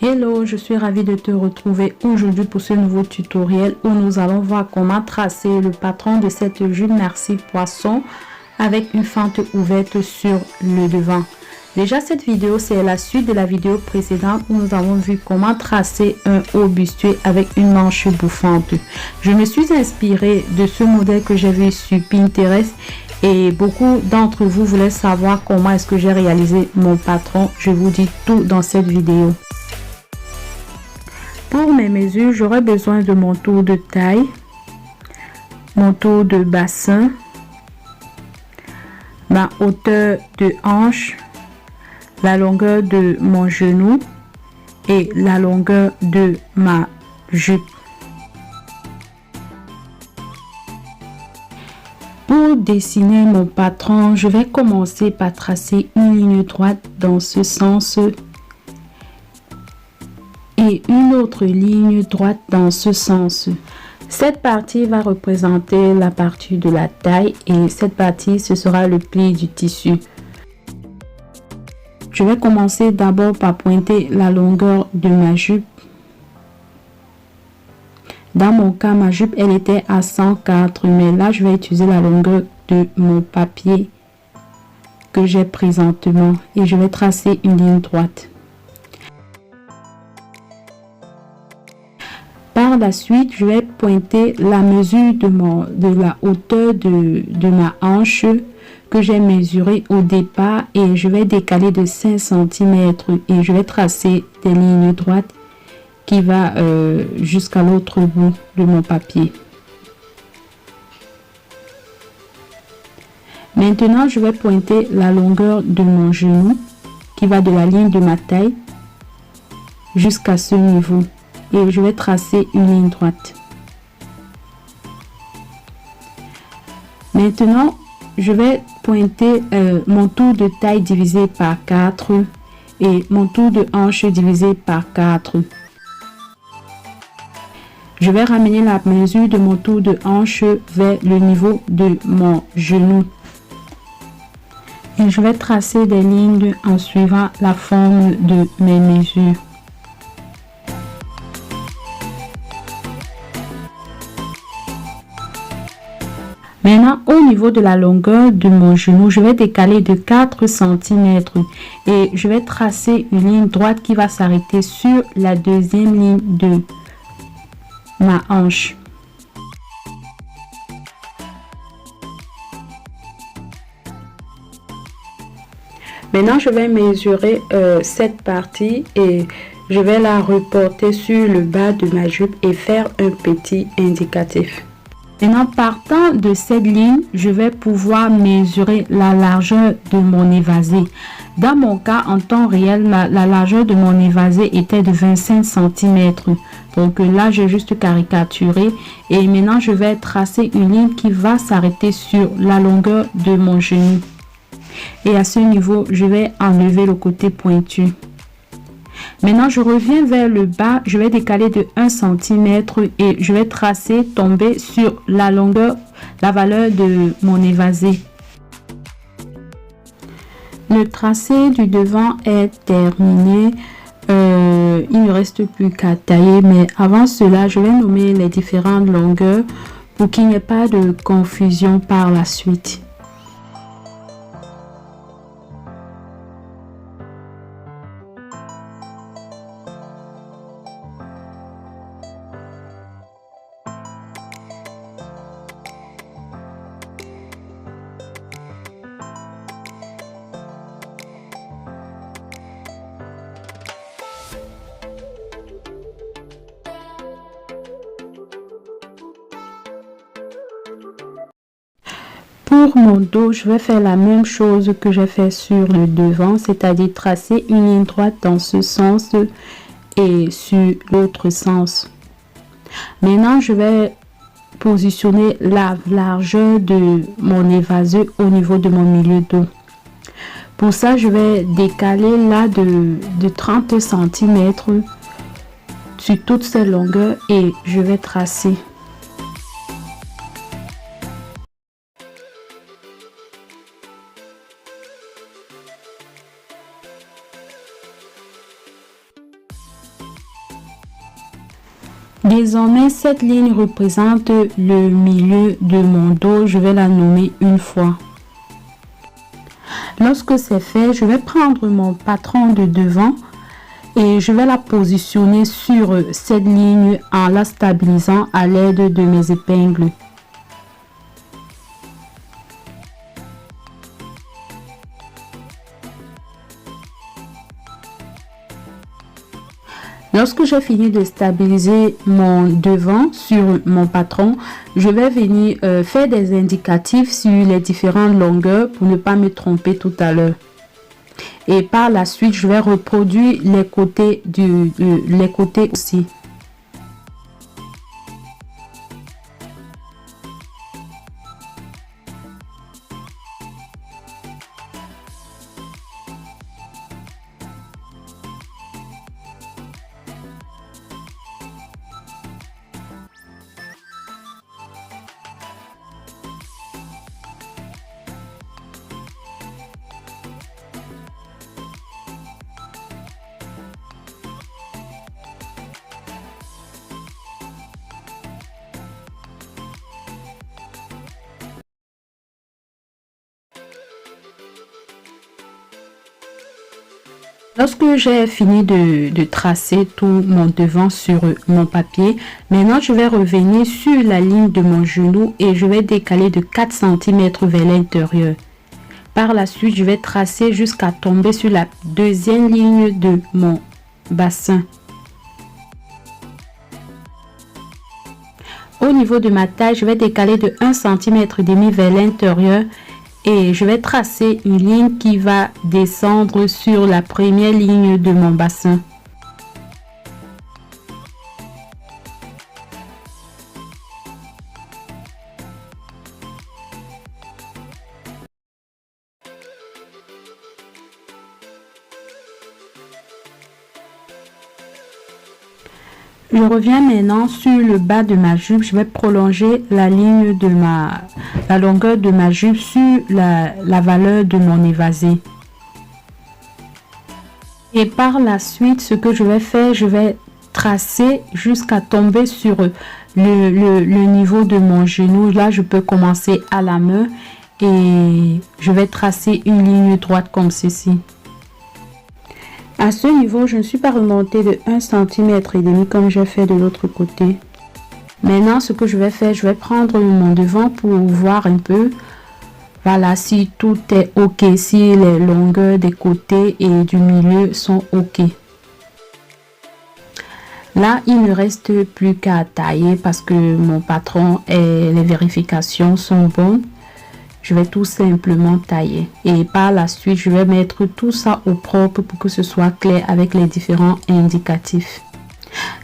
Hello, je suis ravie de te retrouver aujourd'hui pour ce nouveau tutoriel où nous allons voir comment tracer le patron de cette jupe merci poisson avec une fente ouverte sur le devant. Déjà, cette vidéo, c'est la suite de la vidéo précédente où nous avons vu comment tracer un haut bustier avec une manche bouffante. Je me suis inspirée de ce modèle que j'ai vu sur Pinterest et beaucoup d'entre vous voulaient savoir comment est-ce que j'ai réalisé mon patron. Je vous dis tout dans cette vidéo. Pour mes mesures, j'aurai besoin de mon tour de taille, mon tour de bassin, ma hauteur de hanche, la longueur de mon genou et la longueur de ma jupe. Pour dessiner mon patron, je vais commencer par tracer une ligne droite dans ce sens et une autre ligne droite dans ce sens. Cette partie va représenter la partie de la taille et cette partie ce sera le pli du tissu. Je vais commencer d'abord par pointer la longueur de ma jupe. Dans mon cas, ma jupe elle était à 104, mais là je vais utiliser la longueur de mon papier que j'ai présentement et je vais tracer une ligne droite. Par la suite, je vais pointer la mesure de la hauteur de ma hanche que j'ai mesuré au départ et je vais décaler de 5 cm et je vais tracer des lignes droites qui va jusqu'à l'autre bout de mon papier. Maintenant, je vais pointer la longueur de mon genou qui va de la ligne de ma taille jusqu'à ce niveau. Et je vais tracer une ligne droite. Maintenant, je vais pointer mon tour de taille divisé par 4 et mon tour de hanche divisé par 4. Je vais ramener la mesure de mon tour de hanche vers le niveau de mon genou. Et je vais tracer des lignes en suivant la forme de mes mesures. Maintenant, au niveau de la longueur de mon genou, je vais décaler de 4 cm et je vais tracer une ligne droite qui va s'arrêter sur la deuxième ligne de ma hanche. Maintenant, je vais mesurer cette partie et je vais la reporter sur le bas de ma jupe et faire un petit indicatif. Maintenant, partant de cette ligne, je vais pouvoir mesurer la largeur de mon évasé. Dans mon cas, en temps réel, la largeur de mon évasé était de 25 cm. Donc là, j'ai juste caricaturé. Et maintenant, je vais tracer une ligne qui va s'arrêter sur la longueur de mon genou. Et à ce niveau, je vais enlever le côté pointu. Maintenant, je reviens vers le bas, je vais décaler de 1 cm et je vais tracer, tomber sur la longueur, la valeur de mon évasé. Le tracé du devant est terminé. Il ne reste plus qu'à tailler, mais avant cela, je vais nommer les différentes longueurs pour qu'il n'y ait pas de confusion par la suite. Pour mon dos, je vais faire la même chose que j'ai fait sur le devant, c'est-à-dire tracer une ligne droite dans ce sens et sur l'autre sens. Maintenant, je vais positionner la largeur de mon évasé au niveau de mon milieu dos. Pour ça, je vais décaler là de 30 cm sur toute cette longueur et je vais tracer. Désormais, cette ligne représente le milieu de mon dos. Je vais la nommer une fois. Lorsque c'est fait, je vais prendre mon patron de devant et je vais la positionner sur cette ligne en la stabilisant à l'aide de mes épingles. Lorsque j'ai fini de stabiliser mon devant sur mon patron, je vais venir faire des indicatifs sur les différentes longueurs pour ne pas me tromper tout à l'heure. Et par la suite, je vais reproduire les côtés aussi. Lorsque j'ai fini de tracer tout mon devant sur mon papier, maintenant je vais revenir sur la ligne de mon genou et je vais décaler de 4 cm vers l'intérieur. Par la suite, je vais tracer jusqu'à tomber sur la deuxième ligne de mon bassin. Au niveau de ma taille, je vais décaler de 1,5 cm vers l'intérieur. Et je vais tracer une ligne qui va descendre sur la première ligne de mon bassin. Je reviens maintenant sur le bas de ma jupe. Je vais prolonger la ligne de la longueur de ma jupe sur la valeur de mon évasé. Et par la suite, ce que je vais faire, je vais tracer jusqu'à tomber sur le niveau de mon genou. Là, je peux commencer à la main et je vais tracer une ligne droite comme ceci. À ce niveau, je ne suis pas remontée de 1,5 cm comme j'ai fait de l'autre côté. Maintenant, ce que je vais faire, je vais prendre mon devant pour voir un peu. Voilà, si tout est OK, si les longueurs des côtés et du milieu sont OK. Là, il ne reste plus qu'à tailler parce que mon patron et les vérifications sont bonnes. Je vais tout simplement tailler et par la suite je vais mettre tout ça au propre pour que ce soit clair avec les différents indicatifs.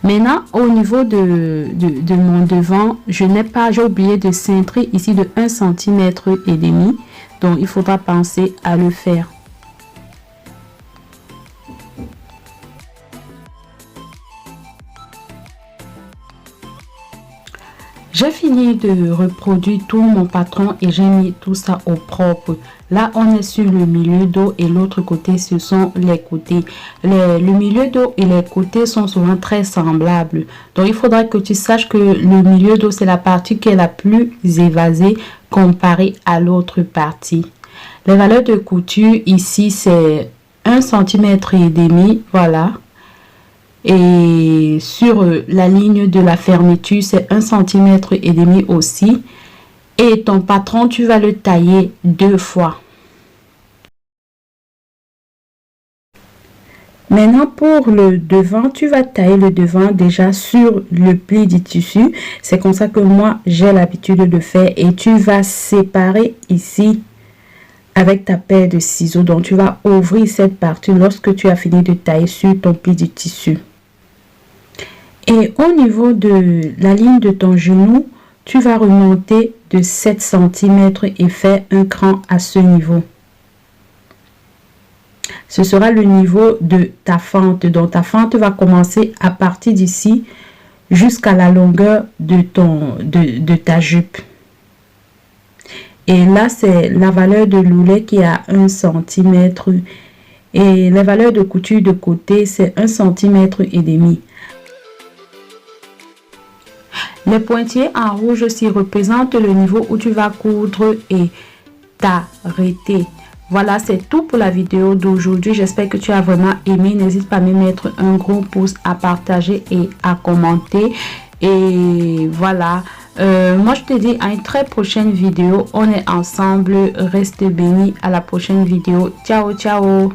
Maintenant au niveau de mon devant, j'ai oublié de cintrer ici de 1,5 cm, donc il faudra penser à le faire. J'ai fini de reproduire tout mon patron et j'ai mis tout ça au propre. Là, on est sur le milieu dos et l'autre côté, ce sont les côtés. Le milieu dos et les côtés sont souvent très semblables. Donc, il faudra que tu saches que le milieu dos, c'est la partie qui est la plus évasée comparée à l'autre partie. Les valeurs de couture ici, c'est 1,5 cm, voilà. Et sur la ligne de la fermeture, c'est 1,5 cm aussi. Et ton patron, tu vas le tailler 2 fois. Maintenant, pour le devant, tu vas tailler le devant déjà sur le pli du tissu. C'est comme ça que moi, j'ai l'habitude de faire. Et tu vas séparer ici avec ta paire de ciseaux. Donc, tu vas ouvrir cette partie lorsque tu as fini de tailler sur ton pli du tissu. Et au niveau de la ligne de ton genou, tu vas remonter de 7 cm et faire un cran à ce niveau. Ce sera le niveau de ta fente. Donc ta fente va commencer à partir d'ici jusqu'à la longueur de ta jupe. Et là, c'est la valeur de l'oulet qui est à 1 cm. Et la valeur de couture de côté, c'est 1,5 cm. Les pointillés en rouge aussi représentent le niveau où tu vas coudre et t'arrêter. Voilà, c'est tout pour la vidéo d'aujourd'hui. J'espère que tu as vraiment aimé. N'hésite pas à me mettre un gros pouce, à partager et à commenter. Et voilà, moi je te dis à une très prochaine vidéo. On est ensemble. Reste béni. À la prochaine vidéo. Ciao, ciao.